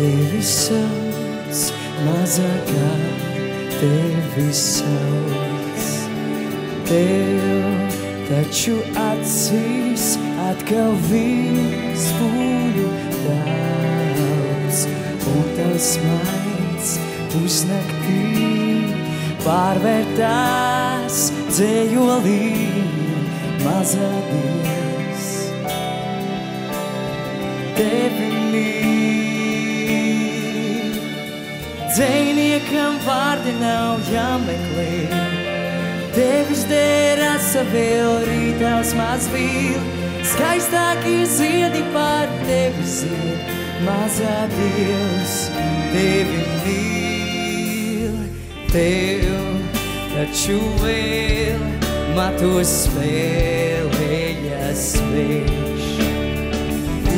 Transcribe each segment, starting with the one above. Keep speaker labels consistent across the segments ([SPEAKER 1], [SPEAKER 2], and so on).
[SPEAKER 1] tevi sauc, mazākā tevi sauc. Tev taču acīs atkal viens spūļu daudz, un tavs maids pusnaktī pārvērtās dzējolī, mazā Dievs tevi mīl. Dzejniekam vārdi nav jāmeklē, tevis dērasa vēl rītās maz vīl, skaistākie ziedi pār tevi zied, mazā Dievs tevi mīl. Tev taču vēl matos spēlējas vējš,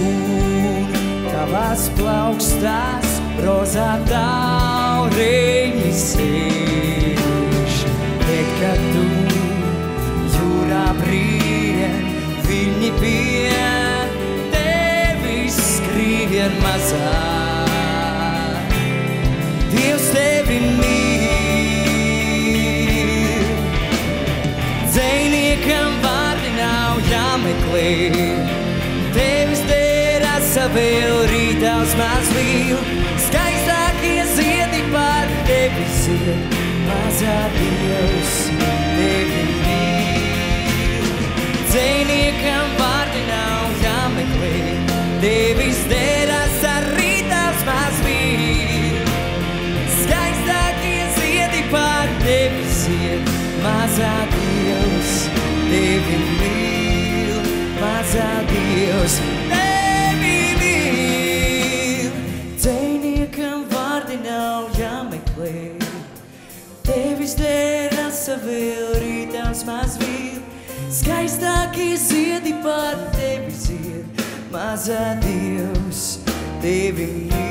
[SPEAKER 1] un tavās plaukstās rozā taureņi sēž. Bet, kad tu jūrā brien, viņi pie tevis skrien mazā. Dievs tevi mīl. Dzejniekam vārdi nav jāmeklē, tevis dērasa vēl rītās maz vīl, skaistākie ziedi pār tevi zied, mazā Dievs tevi mīl. Dzejniekam vārdi nav jāmeklē, tevis dērasa rītās maz vīl, skaistākie ziedi pār tevi zied, mazā Dievs tevi mīl, mazā Dievs tevi mīl. Dzejniekam vārdi nav jāmeklē, tevis dērasa vēl rītās maz vīl, skaistākie ziedi pār tevi zied, mazā Dievs tevi mīl.